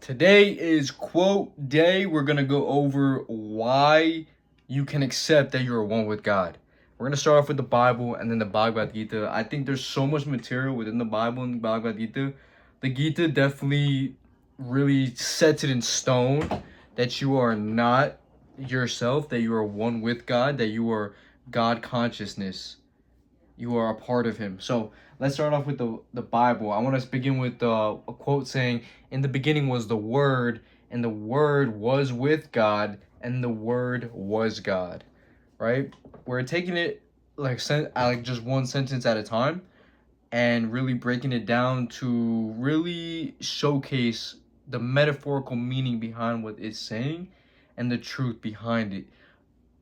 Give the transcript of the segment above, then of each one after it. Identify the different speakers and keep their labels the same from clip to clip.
Speaker 1: Today is quote day. We're going to go over why you can accept that you're one with God. We're going to start off with the Bible and then the Bhagavad Gita. I think there's so much material within the Bible and the Bhagavad Gita. The Gita definitely really sets it in stone that you are not yourself, that you are one with God, that you are God consciousness. You are a part of him. So let's start off with the Bible. I want to begin with a quote saying, "In the beginning was the Word, and the Word was with God, and the Word was God." Right? We're taking it like just one sentence at a time and really breaking it down to really showcase the metaphorical meaning behind what it's saying and the truth behind it.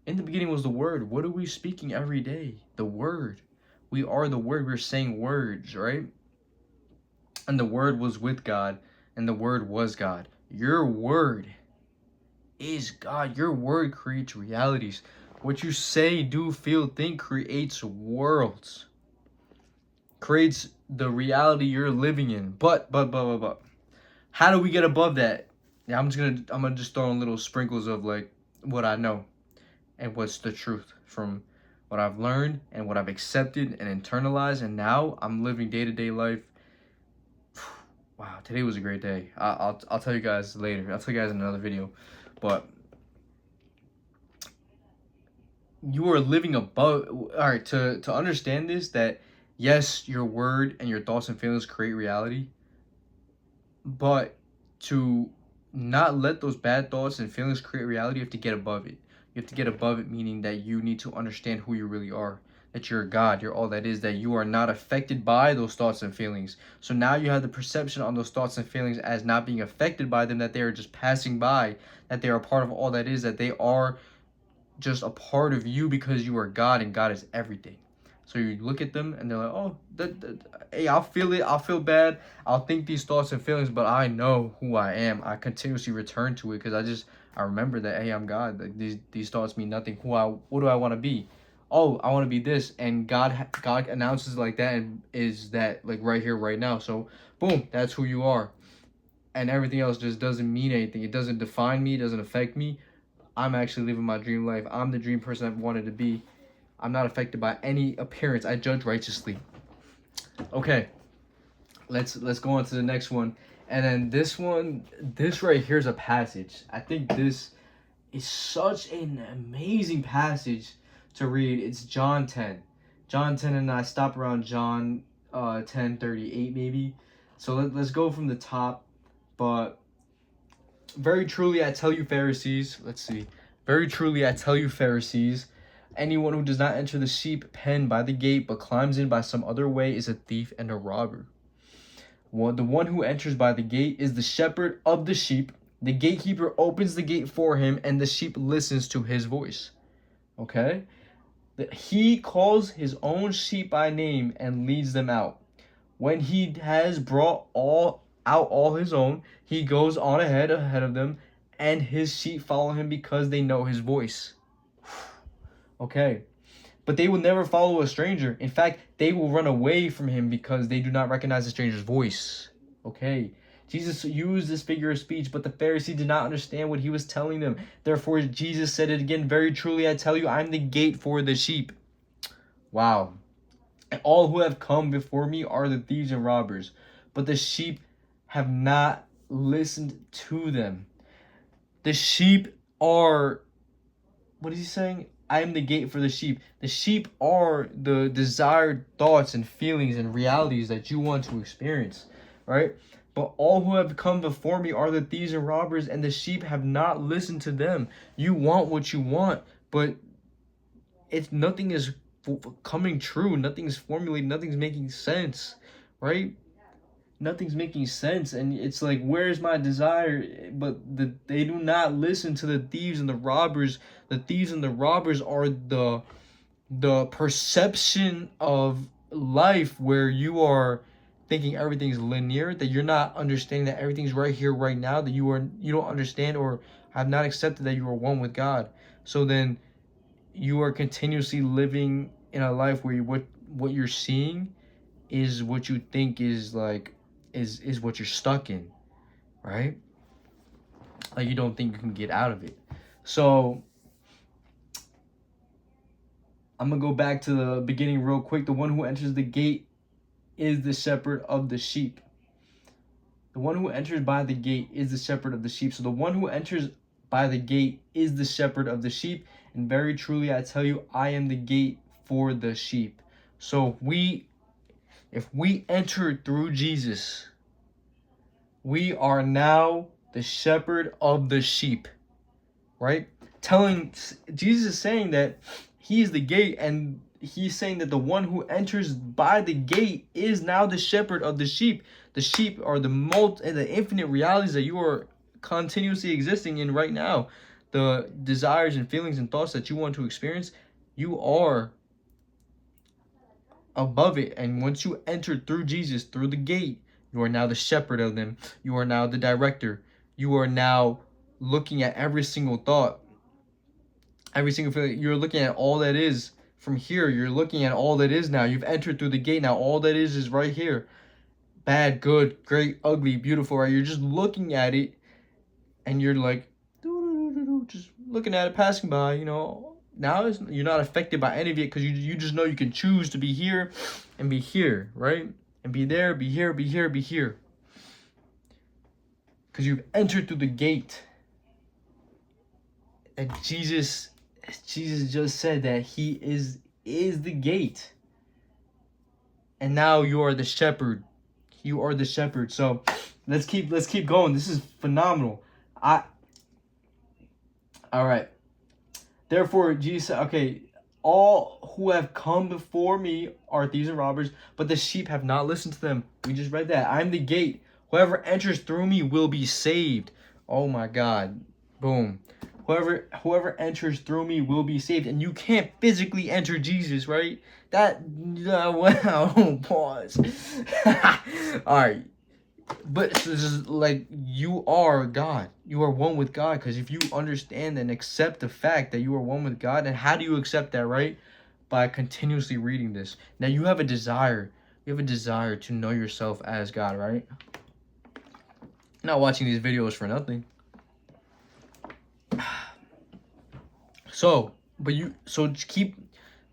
Speaker 1: In the beginning was the Word. What are we speaking every day? The Word. We are the Word. We're saying words, right? And the Word was with God, and the Word was God. Your Word is God. Your Word creates realities. What you say, do, feel, think creates worlds. Creates the reality you're living in. But. How do we get above that? Yeah, I'm gonna just throw in little sprinkles of like what I know and what's the truth from what I've learned and what I've accepted and internalized, and now I'm living day-to-day life. Wow, today was a great day. I'll tell you guys later. I'll tell you guys in another video. But you are living above. All right, to understand this, that yes, your word and your thoughts and feelings create reality, but to not let those bad thoughts and feelings create reality, you have to get above it. You have to get above it, meaning that you need to understand who you really are, that you're God, you're all that is, that you are not affected by those thoughts and feelings. So now you have the perception on those thoughts and feelings as not being affected by them, that they are just passing by, that they are part of all that is, that they are just a part of you because you are God and God is everything. So you look at them and they're like, oh, hey, I'll feel it. I'll feel bad. I'll think these thoughts and feelings, but I know who I am. I continuously return to it because I remember that, hey, I'm God. Like these thoughts mean nothing. What do I want to be? Oh, I want to be this. And God announces like that and is that like right here, right now. So boom, that's who you are. And everything else just doesn't mean anything. It doesn't define me. It doesn't affect me. I'm actually living my dream life. I'm the dream person I've wanted to be. I'm not affected by any appearance. I judge righteously. Okay, let's go on to the next one. And then this right here is a passage. I think this is such an amazing passage to read. It's John 10. John 10, and I stop around John 10:38 maybe. So let's go from the top. But very truly I tell you, Pharisees, let's see. Very truly I tell you, Pharisees, anyone who does not enter the sheep pen by the gate, but climbs in by some other way, is a thief and a robber. The one who enters by the gate is the shepherd of the sheep. The gatekeeper opens the gate for him, and the sheep listens to his voice. Okay? He calls his own sheep by name and leads them out. When he has brought all his own, he goes on ahead of them, and his sheep follow him because they know his voice. Okay. But they will never follow a stranger. In fact, they will run away from him because they do not recognize the stranger's voice. Okay. Jesus used this figure of speech, but the Pharisees did not understand what he was telling them. Therefore, Jesus said it again, very truly, I tell you, I'm the gate for the sheep. Wow. And all who have come before me are the thieves and robbers, but the sheep have not listened to them. The sheep are, what is he saying? I am the gate for the sheep. The sheep are the desired thoughts and feelings and realities that you want to experience, right? But all who have come before me are the thieves and robbers, and the sheep have not listened to them. You want what you want, but nothing is coming true. Nothing's formulated. Nothing's making sense, right? Nothing's making sense, and it's like, where's my desire? But they do not listen to the thieves and the robbers. The thieves and the robbers are the perception of life where you are thinking everything's linear, that you're not understanding that everything's right here, right now, that you don't understand or have not accepted that you are one with God. So then you are continuously living in a life where what you're seeing is what you think is like is what you're stuck in, right? Like, you don't think you can get out of it. So I'm gonna go back to the beginning real quick. The one who enters the gate is the shepherd of the sheep. The one who enters by the gate is the shepherd of the sheep. So the one who enters by the gate is the shepherd of the sheep. And very truly, I tell you, I am the gate for the sheep. So if we enter through Jesus, we are now the shepherd of the sheep, right? Jesus is saying that he is the gate, and he's saying that the one who enters by the gate is now the shepherd of the sheep. The sheep are the infinite realities that you are continuously existing in right now. The desires and feelings and thoughts that you want to experience, you are above it. And once you enter through Jesus, through the gate, you are now the shepherd of them. You are now the director. You are now looking at every single thought, every single feeling. You're looking at all that is from here. You're looking at all that is now. You've entered through the gate. Now all that is right here. Bad, good, great, ugly, beautiful, right? You're just looking at it, and you're like, just looking at it, passing by, you know. Now you're not affected by any of it, because you just know you can choose to be here and be here, right? And be there, be here, be here, be here. Because you've entered through the gate. And Jesus just said that he is the gate. And now you are the shepherd. You are the shepherd. So let's keep going. This is phenomenal. All right. Therefore, Jesus said, okay, all who have come before me are thieves and robbers, but the sheep have not listened to them. We just read that. I am the gate. Whoever enters through me will be saved. Oh my God. Boom. Whoever enters through me will be saved. And you can't physically enter Jesus, right? Wow. Pause. All right. But this is like, you are God. You are one with God. Because if you understand and accept the fact that you are one with God, and how do you accept that, right? By continuously reading this. Now you have a desire. You have a desire to know yourself as God, right? You're not watching these videos for nothing. So just keep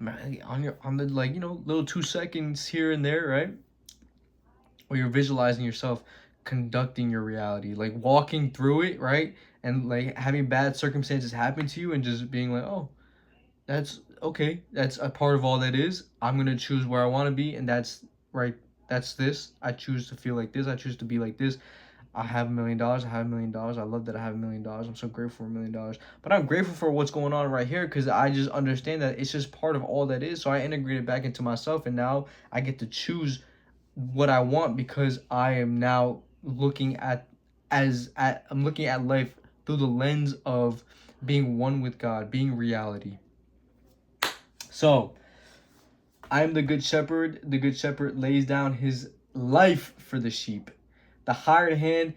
Speaker 1: on the like, you know, little 2 seconds here and there, right? Where you're visualizing yourself conducting your reality, like walking through it, right? And like having bad circumstances happen to you and just being like, oh, that's okay. That's a part of all that is. I'm going to choose where I want to be. And that's right. That's this. I choose to feel like this. I choose to be like this. I have $1 million. I have $1 million. I love that I have $1 million. I'm so grateful for $1 million. But I'm grateful for what's going on right here, because I just understand that it's just part of all that is. So I integrate it back into myself, and now I get to choose what I want, because I am now looking at life through the lens of being one with God, being reality. So I am the good shepherd. The good shepherd lays down his life for the sheep. The hired hand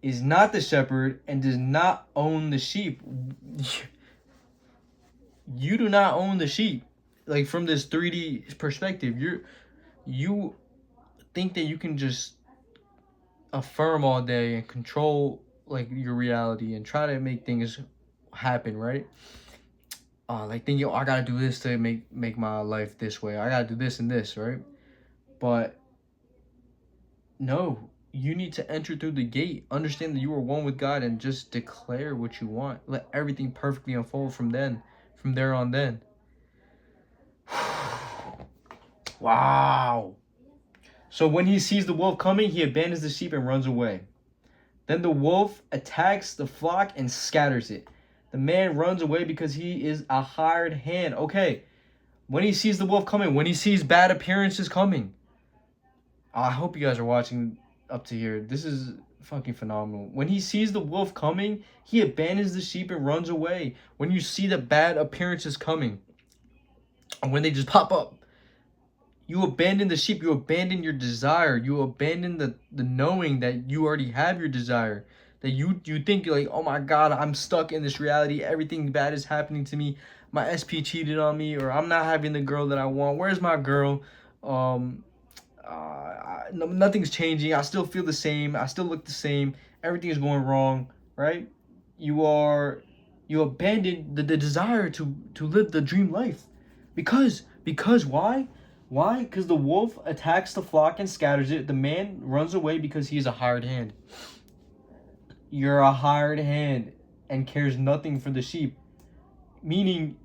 Speaker 1: is not the shepherd and does not own the sheep. You do not own the sheep. Like, from this 3D perspective, you think that you can just affirm all day and control like your reality and try to make things happen, right? Like thinking, I gotta do this to make my life this way. I gotta do this and this, right? But no, you need to enter through the gate, understand that you are one with God, and just declare what you want. Let everything perfectly unfold from there on then. Wow. So when he sees the wolf coming, he abandons the sheep and runs away. Then the wolf attacks the flock and scatters it. The man runs away because he is a hired hand. Okay, when he sees the wolf coming, when he sees bad appearances coming. I hope you guys are watching up to here. This is fucking phenomenal. When he sees the wolf coming, he abandons the sheep and runs away. When you see the bad appearances coming, and when they just pop up, you abandon the sheep. You abandon your desire. You abandon the knowing that you already have your desire. That you think like, oh my God, I'm stuck in this reality. Everything bad is happening to me. My SP cheated on me, or I'm not having the girl that I want. Where's my girl? Nothing's changing. I still feel the same. I still look the same. Everything is going wrong, right? you abandon the desire to live the dream life. Because why? Because the wolf attacks the flock and scatters it. The man runs away because he is a hired hand. You're a hired hand and cares nothing for the sheep. Meaning,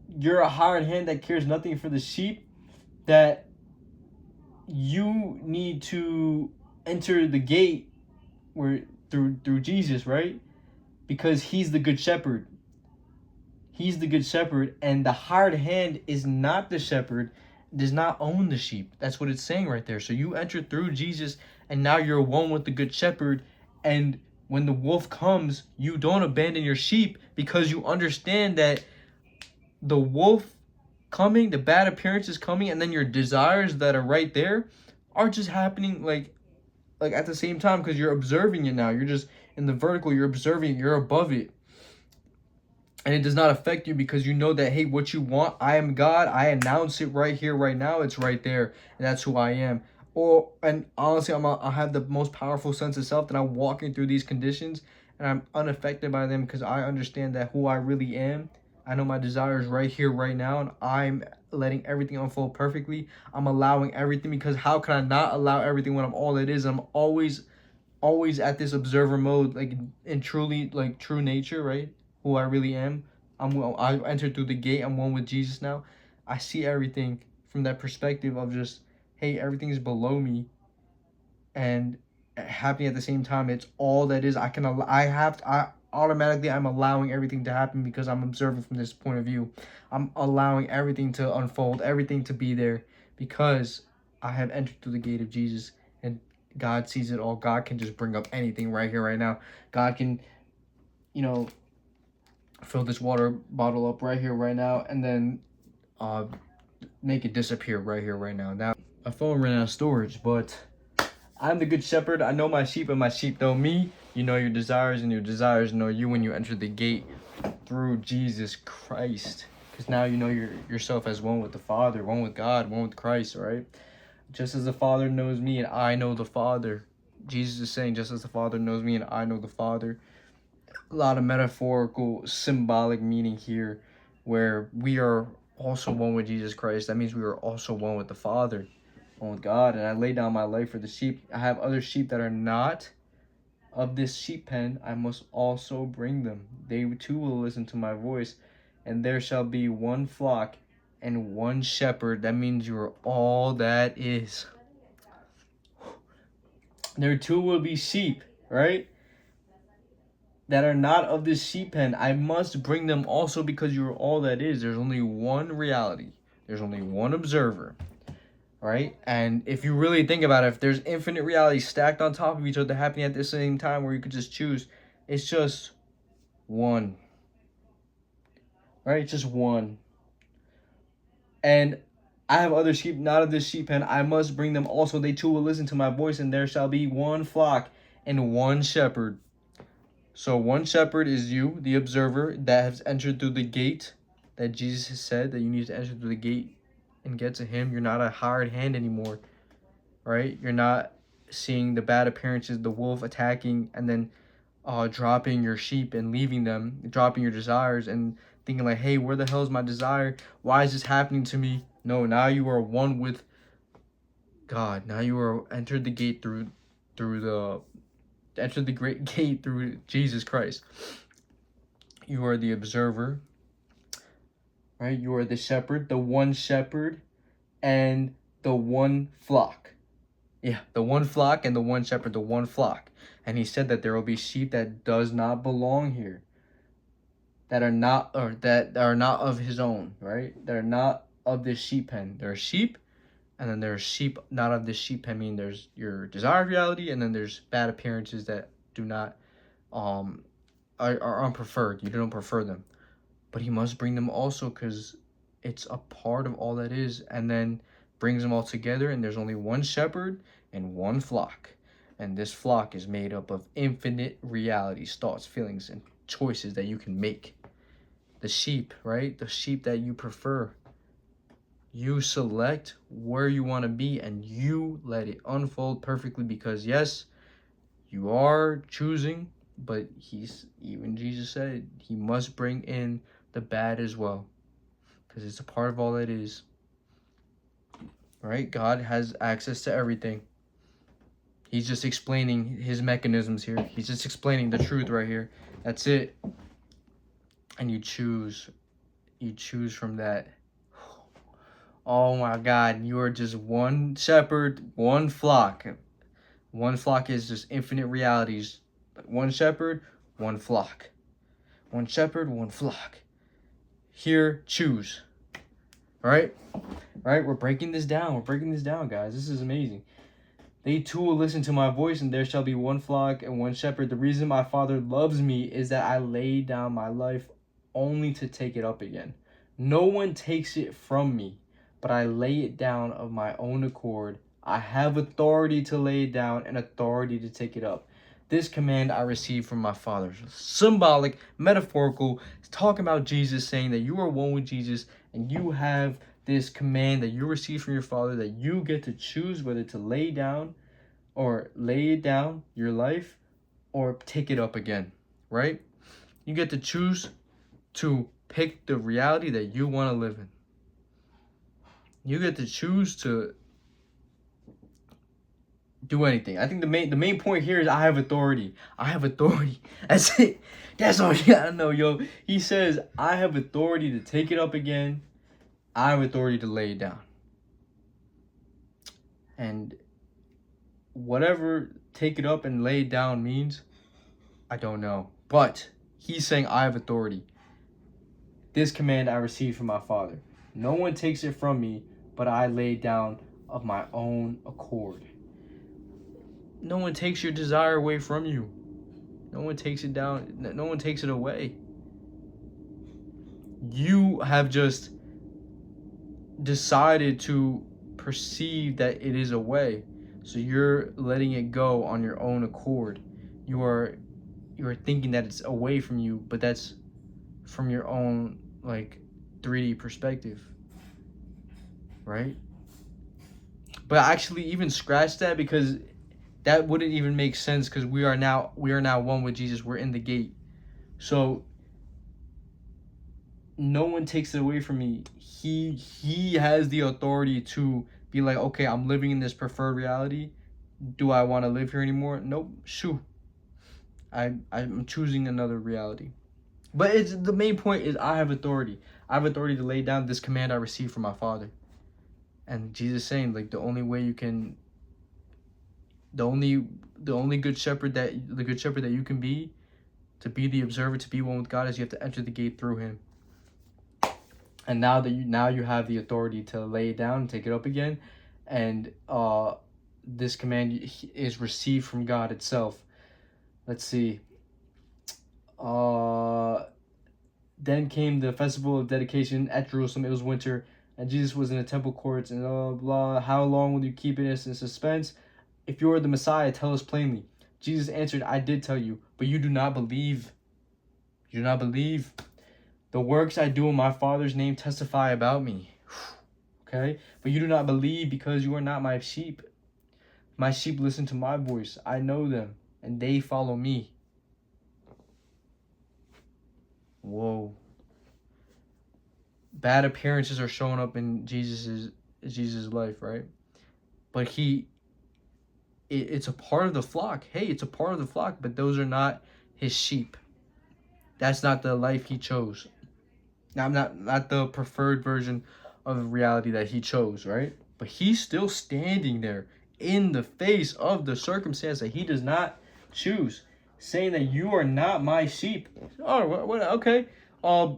Speaker 1: you're a hired hand that cares nothing for the sheep, that you need to enter the gate where through Jesus, right? Because he's the good shepherd. He's the good shepherd, and the hired hand is not the shepherd, does not own the sheep. That's what it's saying right there. So you enter through Jesus, and now you're one with the good shepherd. And when the wolf comes, you don't abandon your sheep, because you understand that the wolf coming, the bad appearance is coming, and then your desires that are right there are just happening like at the same time, because you're observing it now. You're just in the vertical, you're observing it, you're above it. And it does not affect you, because you know that, hey, what you want, I am God. I announce it right here, right now. It's right there. And that's who I am. And honestly, I have the most powerful sense of self, that I'm walking through these conditions and I'm unaffected by them, because I understand that who I really am. I know my desires right here, right now, and I'm letting everything unfold perfectly. I'm allowing everything, because how can I not allow everything when I'm all it is? I'm always at this observer mode, like in truly, like true nature, right? Who I really am. I entered through the gate. I'm one with Jesus now. I see everything from that perspective of just, hey, everything's below me and happening at the same time. It's all that is. I automatically, I'm allowing everything to happen, because I'm observing from this point of view. I'm allowing everything to unfold, everything to be there, because I have entered through the gate of Jesus, and God sees it all. God can just bring up anything right here, right now. God can, fill this water bottle up right here, right now, and then make it disappear right here, right now. Now, my phone ran out of storage, but I'm the good shepherd. I know my sheep, and my sheep know me. You know your desires, and your desires know you when you enter the gate through Jesus Christ. Because now you know yourself as one with the Father, one with God, one with Christ, right? Just as the Father knows me and I know the Father. Jesus is saying, just as the Father knows me and I know the Father. A lot of metaphorical, symbolic meaning here, where we are also one with Jesus Christ. That means we are also one with the Father, one with God. And I lay down my life for the sheep. I have other sheep that are not of this sheep pen. I must also bring them. They too will listen to my voice, and there shall be one flock and one shepherd. That means you are all that is. There too will be sheep, right? That are not of this sheep pen. I must bring them also, because you are all that is. There's only one reality. There's only one observer, right? And if you really think about it, if there's infinite realities stacked on top of each other happening at the same time, where you could just choose, it's just one, right? It's just one. And I have other sheep not of this sheep pen. I must bring them also. They too will listen to my voice, and there shall be one flock and one shepherd. So one shepherd is you, the observer, that has entered through the gate, that Jesus has said that you need to enter through the gate and get to him. You're not a hired hand anymore, right? You're not seeing the bad appearances, the wolf attacking, and then dropping your sheep and leaving them, dropping your desires and thinking like, hey, where the hell is my desire? Why is this happening to me? No, now you are one with God. Now you are entered the gate through the great gate through Jesus Christ. You are the observer, right? You are the shepherd, the one shepherd, and the one flock. Yeah, the one flock and the one shepherd, the one flock. And he said that there will be sheep that does not belong here, that are not of his own, right? That are not of this sheep pen. There are sheep, and then there's sheep not of this sheep pen. I mean, there's your desired reality, and then there's bad appearances that do not are unpreferred. You don't prefer them, but he must bring them also, because it's a part of all that is, and then brings them all together. And there's only one shepherd and one flock, and this flock is made up of infinite realities, thoughts, feelings, and choices that you can make. The sheep, right? The sheep that you prefer. You select where you want to be, and you let it unfold perfectly, because yes, you are choosing But even Jesus said he must bring in the bad as well, because it's a part of all that is. Right? God has access to everything. He's just explaining his mechanisms here. He's just explaining the truth right here. That's it. And you choose from that. Oh my God, you are just one shepherd, one flock. One flock is just infinite realities. One shepherd, one flock. One shepherd, one flock. Here, choose. All right? All right, we're breaking this down. We're breaking this down, guys. This is amazing. They too will listen to my voice, and there shall be one flock and one shepherd. The reason my Father loves me is that I lay down my life only to take it up again. No one takes it from me, but I lay it down of my own accord. I have authority to lay it down and authority to take it up. This command I received from my Father. Symbolic, metaphorical, talking about Jesus, saying that you are one with Jesus and you have this command that you receive from your Father, that you get to choose whether to lay it down your life or take it up again, right? You get to choose to pick the reality that you want to live in. You get to choose to do anything. I think the main point here is I have authority. I have authority. That's it. That's all you gotta know, yo. He says, I have authority to take it up again. I have authority to lay it down. And whatever take it up and lay it down means, I don't know. But he's saying I have authority. This command I received from my Father. No one takes it from me, but I lay it down of my own accord. No one takes your desire away from you. No one takes it down. No one takes it away. You have just decided to perceive that it is a way, so you're letting it go on your own accord. You are thinking that it's away from you, but that's from your own 3D perspective, right? But actually, even scratch that, because that wouldn't even make sense, because we are now one with Jesus. We're in the gate, so no one takes it away from me. He has the authority to be like, okay, I'm living in this preferred reality. Do I want to live here anymore? Nope. Shoo. I'm choosing another reality. But it's the main point is I have authority. I have authority to lay down this command I received from my Father. And Jesus saying, the only way you can, the only good shepherd that you can be, to be the observer, to be one with God, is you have to enter the gate through him. And now you have the authority to lay it down and take it up again, and this command is received from God itself. Let's see. Then came the festival of dedication at Jerusalem. It was winter, and Jesus was in the temple courts, and blah, blah. How long will you keep us in suspense? If you are the Messiah, tell us plainly. Jesus answered, I did tell you, but you do not believe. You do not believe. The works I do in my Father's name testify about me. Okay? But you do not believe because you are not my sheep. My sheep listen to my voice. I know them, and they follow me. Whoa. Bad appearances are showing up in Jesus' life, right? But it's a part of the flock. Hey, it's a part of the flock, but those are not his sheep. That's not the life he chose. Now, I'm not the preferred version of reality that he chose, right? But he's still standing there in the face of the circumstance that he does not choose, saying that you are not my sheep. Oh, what? Okay.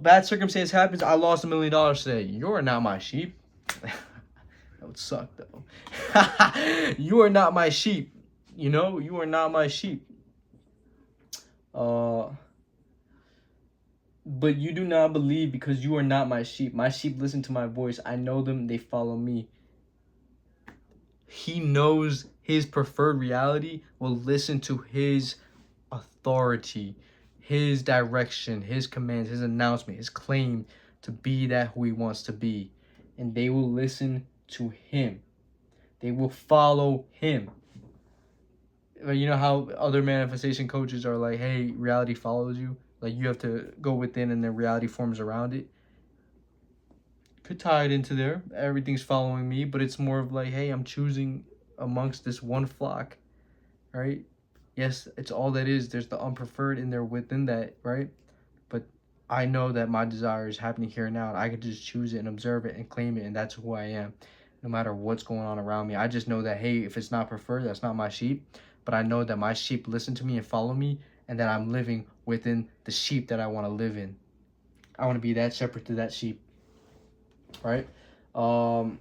Speaker 1: Bad circumstance happens. I lost $1 million today. You're not my sheep. That would suck, though. You are not my sheep. You are not my sheep. But you do not believe because you are not my sheep. My sheep listen to my voice. I know them. They follow me. He knows his preferred reality will listen to his authority, his direction, his commands, his announcement, his claim to be that who he wants to be. And they will listen to him. They will follow him. You know how other manifestation coaches are like, hey, reality follows you. Like you have to go within and then reality forms around it. Could tie it into there. Everything's following me, but it's more of like, hey, I'm choosing amongst this one flock, right? Yes, it's all that is. There's the unpreferred in there within that, right? But I know that my desire is happening here and now, and I can just choose it and observe it and claim it, and that's who I am, no matter what's going on around me. I just know that, hey, if it's not preferred, that's not my sheep. But I know that my sheep listen to me and follow me, and that I'm living within the sheep that I want to live in. I want to be that shepherd to that sheep, right? Um,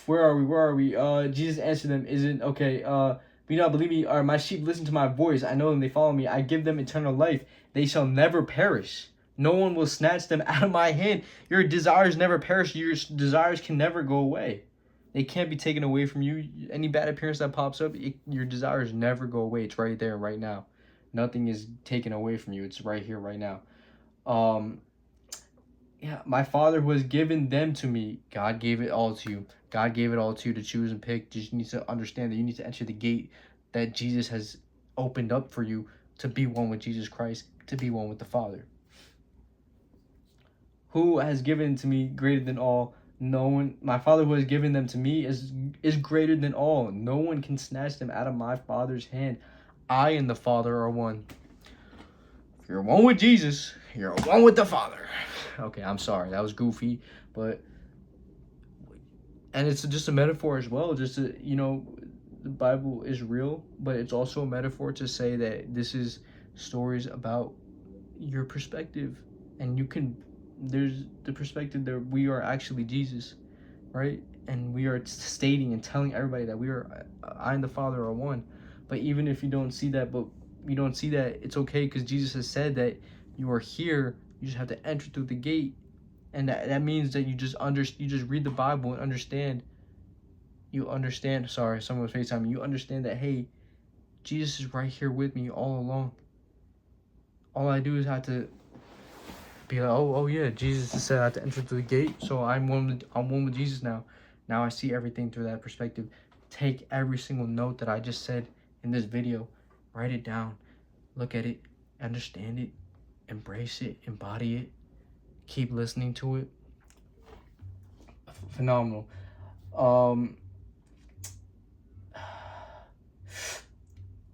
Speaker 1: where are we? Jesus answered them, isn't okay, do you not believe me? Or my sheep listen to my voice. I know them, they follow me. I give them eternal life. They shall never perish. No one will snatch them out of my hand. Your desires never perish. Your desires can never go away. They can't be taken away from you. Any bad appearance that pops up, your desires never go away. It's right there, right now. Nothing is taken away from you. It's right here, right now. Um, yeah, my Father who has given them to me, God gave it all to you. God gave it all to you to choose and pick. You just need to understand that you need to enter the gate that Jesus has opened up for you to be one with Jesus Christ, to be one with the Father. Who has given to me greater than all? No one. My Father who has given them to me is greater than all. No one can snatch them out of my Father's hand. I and the Father are one. If you're one with Jesus, you're one with the Father. Okay, I'm sorry. That was goofy, but and it's just a metaphor as well. Just to, the Bible is real, but it's also a metaphor to say that this is stories about your perspective, and there's the perspective that we are actually Jesus, right? And we are stating and telling everybody that I and the Father are one. But even if you don't see that, it's okay, because Jesus has said that you are here. You just have to enter through the gate, and that means that you just read the Bible and understand. You understand. Sorry, someone was FaceTiming. You understand that, hey, Jesus is right here with me all along. All I do is have to be like, oh yeah, Jesus said I have to enter through the gate, so I'm one with Jesus now. Now I see everything through that perspective. Take every single note that I just said in this video, write it down, look at it, understand it, embrace it, embody it, keep listening to it. Phenomenal.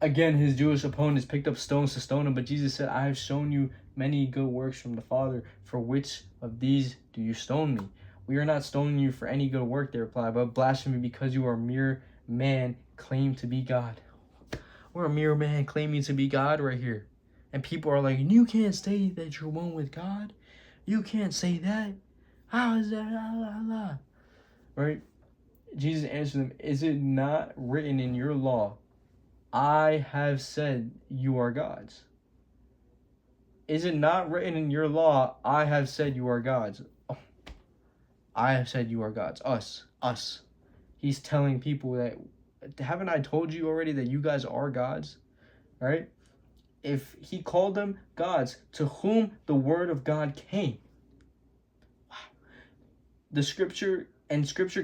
Speaker 1: Again, his Jewish opponents picked up stones to stone him, but Jesus said, I have shown you many good works from the Father. For which of these do you stone me? We are not stoning you for any good work, they replied, but blasphemy because you are a mere man claiming to be God. We're a mere man claiming to be God right here. And people are like, you can't say that you're one with God. You can't say that. How is that? La, la, la. Right? Jesus answered them, is it not written in your law, I have said you are gods? Is it not written in your law, I have said you are gods? Oh, I have said you are gods. Us. He's telling people that, haven't I told you already that you guys are gods? Right? If he called them gods, to whom the word of God came. Wow. The scripture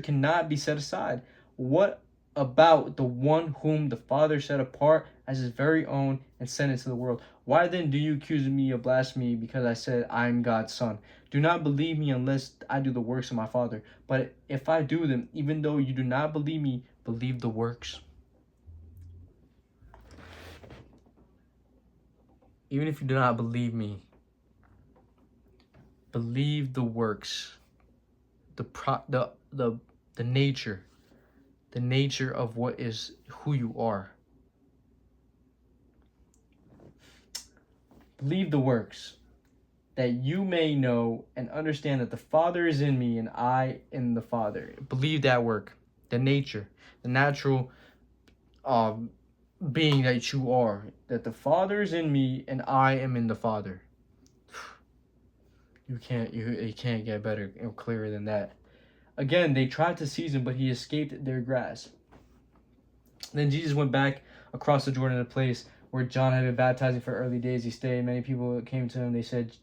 Speaker 1: cannot be set aside. What about the one whom the Father set apart as his very own and sent into the world? Why then do you accuse me of blasphemy because I said I am God's son? Do not believe me unless I do the works of my Father. But if I do them, even though you do not believe me, believe the works. Even if you do not believe me, believe the works. The nature of what is who you are. Believe the works, that you may know and understand that the Father is in me and I in the Father. Believe that work, the nature, the natural being that you are, that the Father is in me and I am in the Father. You can't get better and clearer than that. Again, they tried to seize him, but he escaped their grasp. Then Jesus went back across the Jordan to the place where John had been baptizing for early days. He stayed. Many people came to him. They said,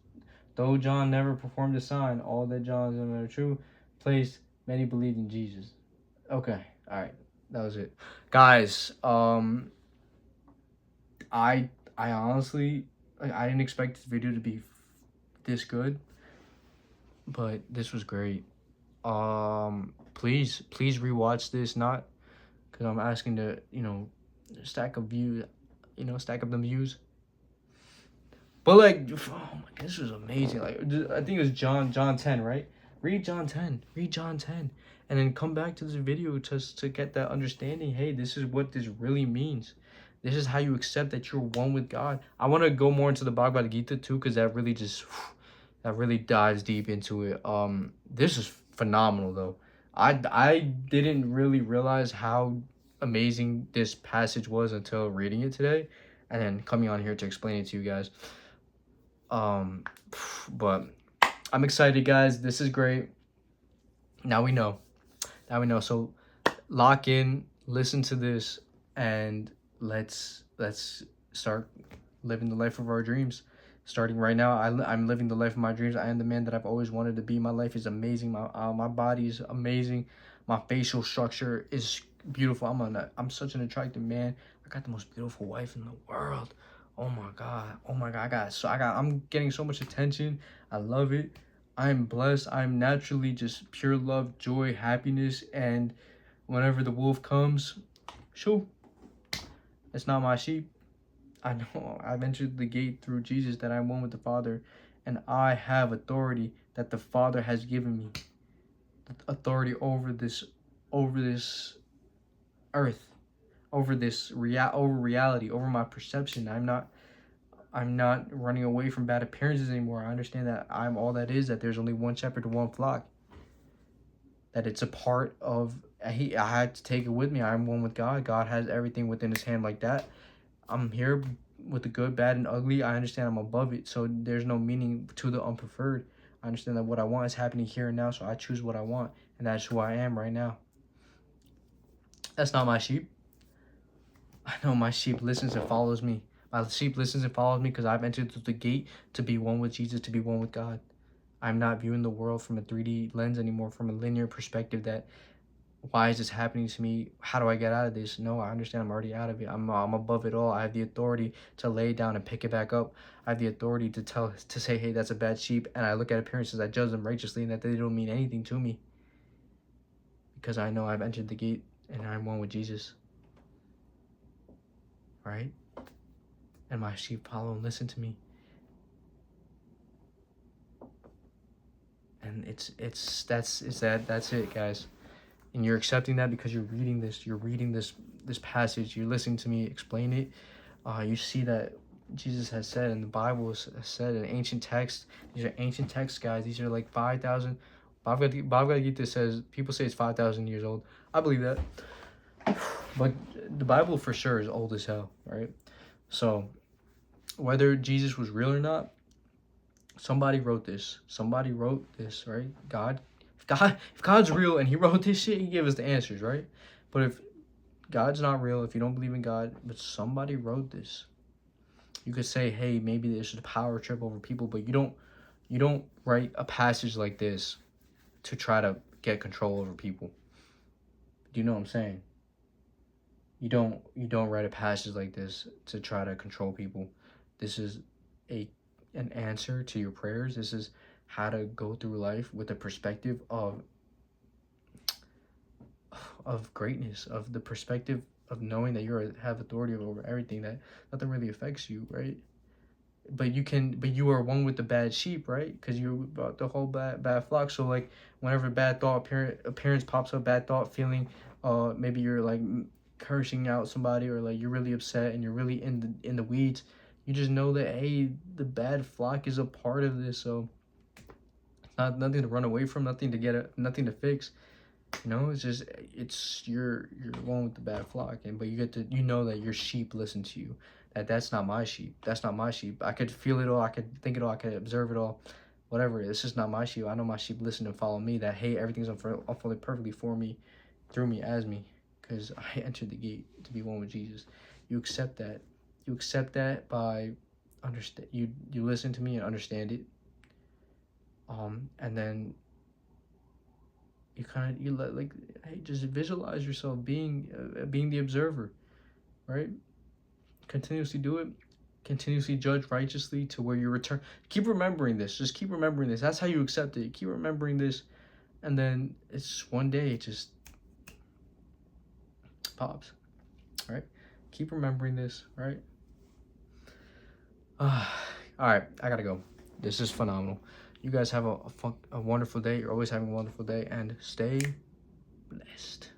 Speaker 1: though John never performed a sign, all that John is in a true place, many believed in Jesus. Okay, All right, that was it, guys. I honestly, like, I didn't expect this video to be this good, but this was great. Please rewatch this, not because I'm asking to, stack up views, stack up them views. But like, oh my, this was amazing. Like, I think it was John 10, right? Read John 10, and then come back to this video to get that understanding. Hey, this is what this really means. This is how you accept that you're one with God. I want to go more into the Bhagavad Gita too, because that really just that really dives deep into it. This is phenomenal though. I didn't really realize how amazing this passage was until reading it today, and then coming on here to explain it to you guys. Um, but I'm excited, guys. This is great. Now we know. Now we know. So lock in, listen to this, and let's start living the life of our dreams. Starting right now, I'm living the life of my dreams. I am the man that I've always wanted to be. My life is amazing. My body is amazing. My facial structure is beautiful. I'm such an attractive man. I got the most beautiful wife in the world. Oh my god. Oh my god. I'm getting so much attention. I love it. I'm blessed. I'm naturally just pure love, joy, happiness, and whenever the wolf comes, shoo, it's not my sheep. I know I've entered the gate through Jesus that I'm one with the Father, and I have authority that the Father has given me. Authority over this earth, over reality, over my perception. I'm not running away from bad appearances anymore. I understand that I'm all that is, that there's only one shepherd to one flock. That it's a part of, I had to take it with me. I'm one with God. God has everything within his hand like that. I'm here with the good, bad, and ugly. I understand I'm above it, so there's no meaning to the unpreferred. I understand that what I want is happening here and now, so I choose what I want, and that's who I am right now. That's not my sheep. I know my sheep listens and follows me. My sheep listens and follows me because I've entered through the gate to be one with Jesus, to be one with God. I'm not viewing the world from a 3D lens anymore, from a linear perspective that, why is this happening to me? How do I get out of this? No, I understand I'm already out of it. I'm above it all. I have the authority to lay it down and pick it back up. I have the authority to say, hey, that's a bad sheep. And I look at appearances, I judge them righteously, and that they don't mean anything to me. Because I know I've entered the gate and I'm one with Jesus. Right? And my sheep follow and listen to me. And that's it, guys. And you're accepting that because you're reading this passage, you're listening to me explain it. You see that Jesus has said, and the Bible has said in ancient texts. These are ancient texts, guys. These are like 5,000. Bhagavad Gita says, people say it's 5,000 years old. I believe that. But the Bible for sure is old as hell, right? So whether Jesus was real or not, somebody wrote this. Somebody wrote this, right? If God's real and he wrote this shit, he gave us the answers, right? But if God's not real, if you don't believe in God, but somebody wrote this, you could say, hey, maybe this is a power trip over people, but you don't write a passage like this to try to get control over people. Do you know what I'm saying? You don't write a passage like this to try to control people. This is an answer to your prayers. This is how to go through life with a perspective of greatness, of the perspective of knowing that you have authority over everything, that nothing really affects you, right? But you are one with the bad sheep, right? Because you're about the whole bad flock. So like whenever bad thought appearance pops up, bad thought feeling, maybe you're like cursing out somebody, or like you're really upset and you're really in the weeds, you just know that, hey, the bad flock is a part of this. So not nothing to run away from, nothing to fix. It's just, you're one with the bad flock, but you know that your sheep listen to you. That's not my sheep. That's not my sheep. I could feel it all. I could think it all. I could observe it all. Whatever. This is not my sheep. I know my sheep listen and follow me. That, hey, everything's unfolding perfectly for me, through me, as me, because I entered the gate to be one with Jesus. You accept that. You accept that by understand. You listen to me and understand it. And then you let, like, hey, just visualize yourself being the observer, right? Continuously do it. Continuously judge righteously to where you return. Keep remembering this. Just keep remembering this. That's how you accept it. Keep remembering this, and then it's one day it just pops. Right? Keep remembering this. Right? All right. I gotta go. This is phenomenal. You guys have a wonderful day. You're always having a wonderful day, and stay blessed.